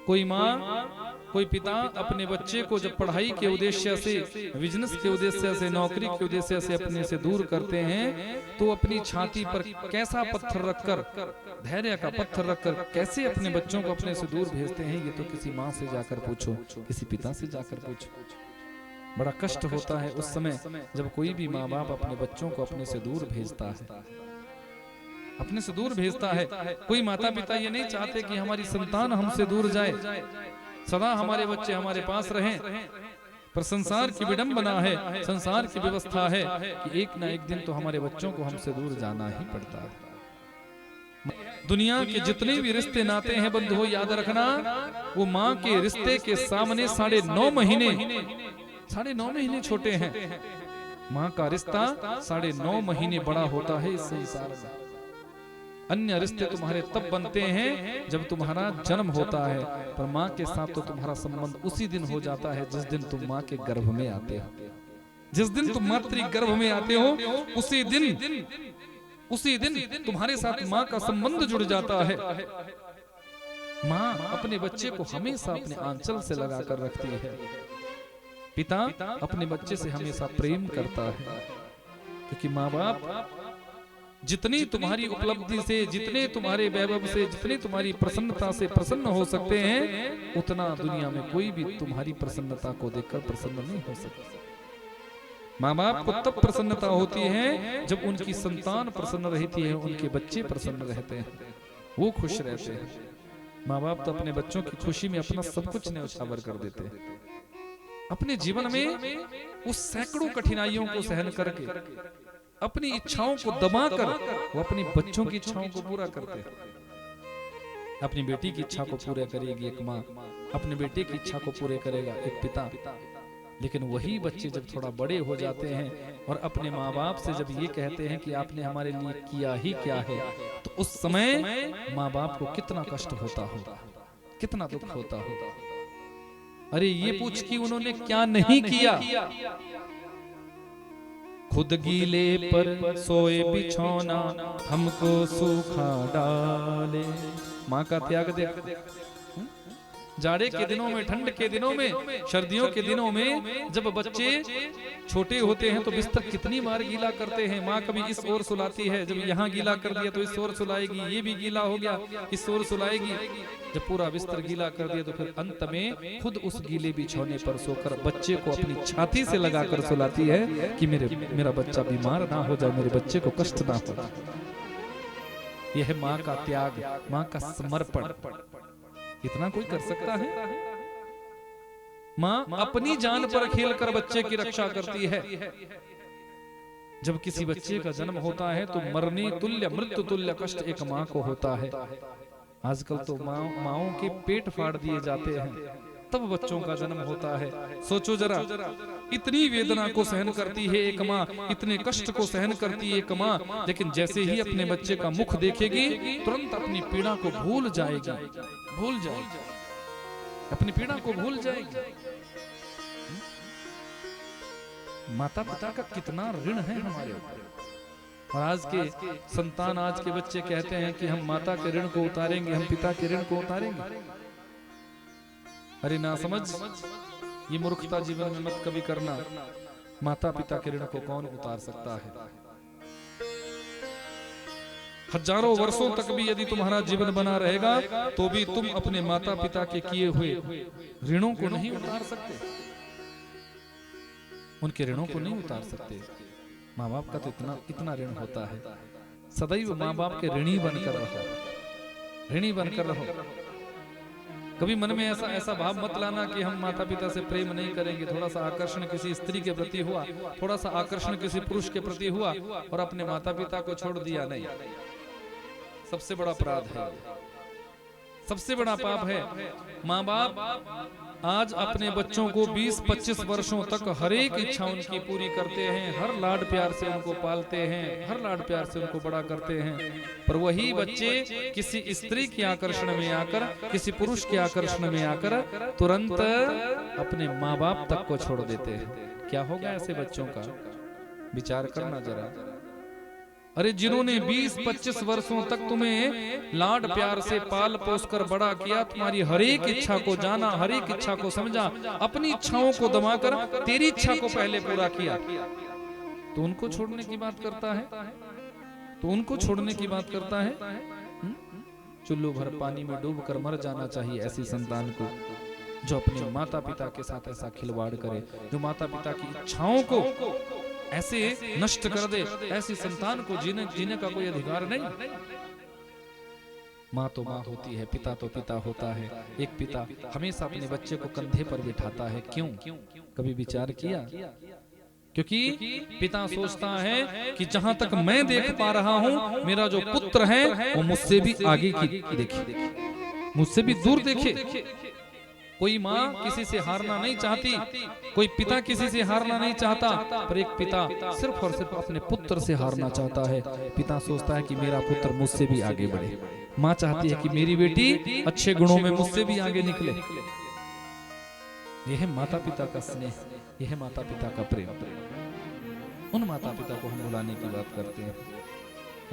कोई माँ, कोई पिता अपने बच्चे को जब पढ़ाई के उद्देश्य से, बिजनेस के उद्देश्य से, नौकरी के उद्देश्य से अपने से दूर करते हैं तो अपनी छाती पर कैसा पत्थर रखकर, धैर्य का पत्थर रखकर कैसे अपने बच्चों को अपने से दूर भेजते हैं, ये तो किसी माँ से जाकर पूछो, किसी पिता से जाकर पूछो। बड़ा कष्ट होता है उस समय जब कोई भी माँ बाप अपने बच्चों को अपने से दूर भेजता है, अपने से दूर भेजता है। कोई माता पिता ये नहीं चाहते कि हमारी संतान हमसे दूर जाए, सदा हमारे बच्चे हमारे पास रहें, पर संसार की विडंबना है, संसार की व्यवस्था है कि एक ना एक दिन तो हमारे बच्चों को हमसे दूर जाना ही पड़ता है। दुनिया के जितने भी रिश्ते नाते हैं बंधुओं, याद रखना, वो माँ के रिश्ते के सामने 9.5 महीने छोटे हैं। माँ का रिश्ता 9.5 महीने बड़ा होता है इस संसार में। अन्य रिश्ते तुम्हारे तब बनते हैं जब तुम्हारा जन्म होता है, पर माँ के साथ तो तुम्हारा संबंध उसी दिन हो जाता है जिस दिन तुम माँ के गर्भ में आते हो। जिस दिन तुम मातृ गर्भ में आते हो उसी दिन तुम्हारे साथ माँ का संबंध जुड़ जाता है। माँ अपने बच्चे को हमेशा अपने आंचल से लगाकर रखती है। पिता अपने बच्चे से हमेशा प्रेम करता है, क्योंकि माँ बाप जितनी तुम्हारी उपलब्धि से, जितने तुम्हारे वैभव से, जितनी तुम्हारी प्रसन्नता से प्रसन्न हो सकते हैं, उतना दुनिया में कोई भी तुम्हारी प्रसन्नता को देखकर प्रसन्न नहीं हो सकता। माँ बाप को तब प्रसन्नता होती है जब उनकी संतान प्रसन्न रहती है, उनके बच्चे प्रसन्न रहते हैं, वो खुश रहते हैं। माँ बाप तो अपने बच्चों की खुशी में अपना सब कुछ न्यौछावर कर देते हैं। अपने जीवन में उस सैकड़ों कठिनाइयों को सहन करके, अपनी इच्छाओं को दबाकर वो अपने बच्चों की इच्छाओं को पूरा करते हैं। अपनी बेटी की इच्छा को पूरा करेगी एक माँ, अपने बेटे की इच्छा को पूरे करेगा एक पिता। लेकिन वही बच्चे जब थोड़ा बड़े हो जाते हैं और अपने माँ बाप से जब ये कहते हैं कि आपने हमारे लिए किया ही क्या है, तो उस समय माँ बाप को कितना कष्ट होता होगा, कितना दुख होता होगा। अरे ये पूछ कि उन्होंने क्या नहीं किया। खुद गीले पर सोए बिछौना हमको सूखा डाले। माँ का त्याग देख, जाड़े के दिनों में, ठंड के दिनों में, सर्दियों के दिनों में जब बच्चे छोटे होते हैं तो बिस्तर कितनी बार गीला करते हैं। माँ कभी इस ओर सुलाती है, जब यहाँ गीला कर दिया तो इस ओर सुलाएगी, ये भी गीला हो गया इस ओर सुलाएगी। जब पूरा बिस्तर गीला कर दिया तो फिर अंत में खुद उस गीले बिछौने पर सोकर बच्चे को अपनी छाती से लगाकर सुलाती है कि मेरा बच्चा बीमार ना हो जाए, मेरे बच्चे को कष्ट ना हो। यह है माँ का त्याग, माँ का समर्पण। इतना कोई कर सकता है? माँ अपनी जान पर खेलकर बच्चे की रक्षा करती है। जब किसी बच्चे का जन्म होता है तो मरने तुल्य, मृत्यु तुल्य कष्ट एक माँ को होता है। आजकल तो माओं के पेट फाड़ दिए जाते हैं तब बच्चों का जन्म होता है। सोचो जरा, इतनी वेदना को सहन करती है एक माँ, इतने कष्ट को सहन करती है एक माँ, लेकिन जैसे ही अपने बच्चे का मुख देखेगी तुरंत अपनी पीड़ा को भूल जाएगी, अपनी पीड़ा को भूल जाएगी। माता पिता का कितना ऋण है हमारे ऊपर। और आज के संतान, आज के बच्चे कहते हैं कि हम माता के ऋण को उतारेंगे, हम पिता के ऋण को उतारेंगे। अरे ना समझ, ये मूर्खता जीवन में मत कभी करना। माता पिता के ऋण को कौन उतार सकता है? हजारों वर्षों तक भी यदि तुम्हारा जीवन बना रहेगा तो भी तुम अपने माता पिता के किए हुए ऋणों को नहीं उतार सकते, उनके ऋणों को नहीं उतार सकते। माँ बाप का तो इतना ऋण होता है। सदैव माँ बाप के ऋणी बनकर रहो, ऋणी बनकर रहो। कभी मन में ऐसा भाव मत लाना कि हम माता पिता से प्रेम नहीं करेंगे। थोड़ा सा आकर्षण किसी स्त्री के प्रति हुआ, थोड़ा सा आकर्षण किसी पुरुष के प्रति हुआ और अपने माता पिता को छोड़ दिया, नहीं। सबसे बड़ा अपराध है, सबसे बड़ा पाप है। माँ बाप आज अपने बच्चों को 20-25 वर्षों तक हर एक इच्छा उनकी पूरी करते हैं, हर लाड प्यार से उनको पालते हैं, हर लाड प्यार से उनको बड़ा करते हैं। पर वही बच्चे किसी स्त्री के आकर्षण में आकर, किसी पुरुष के आकर्षण में आकर तुरंत अपने माँ बाप तक को छोड़ देते हैं। क्या होगा ऐसे बच्चों का? विचार करना जरा। अरे जिन्होंने 20-25 वर्षों तक तुम्हें लाड प्यार से पाल पोस कर बड़ा किया, तुम्हारी हर एक इच्छा को जाना, हर एक इच्छा को समझा, अपनी इच्छाओं को दबाकर तेरी इच्छा को पहले पूरा किया, तो उनको छोड़ने की बात करता है, तो उनको छोड़ने की बात करता है। चुल्लू भर पानी में डूब कर मर जाना चाहिए ऐसी संतान को, जो अपने माता पिता के साथ ऐसा खिलवाड़ करे, जो माता पिता की इच्छाओं को ऐसे नष्ट कर दे। ऐसी संतान को जीने का कोई अधिकार नहीं। माँ तो माँ होती है, पिता तो पिता होता है। एक पिता हमेशा अपने बच्चे को कंधे पर बिठाता है, क्यों? कभी विचार किया? क्योंकि पिता सोचता है कि जहां तक मैं देख पा रहा हूं, मेरा जो पुत्र है वो मुझसे भी आगे की देखे, मुझसे भी दूर देखे। कोई माँ किसी से हारना नहीं चाहती, कोई पिता किसी से हारना नहीं चाहता, पर एक पिता सिर्फ और सिर्फ अपने पुत्र से हारना चाहता है। पिता सोचता है कि मेरा पुत्र मुझसे भी आगे बढ़े, माँ चाहती है कि मेरी बेटी अच्छे गुणों में मुझसे भी आगे निकले। यह है माता पिता का स्नेह, यह है माता पिता का प्रेम। उन माता पिता को हम बुलाने की बात करते हैं।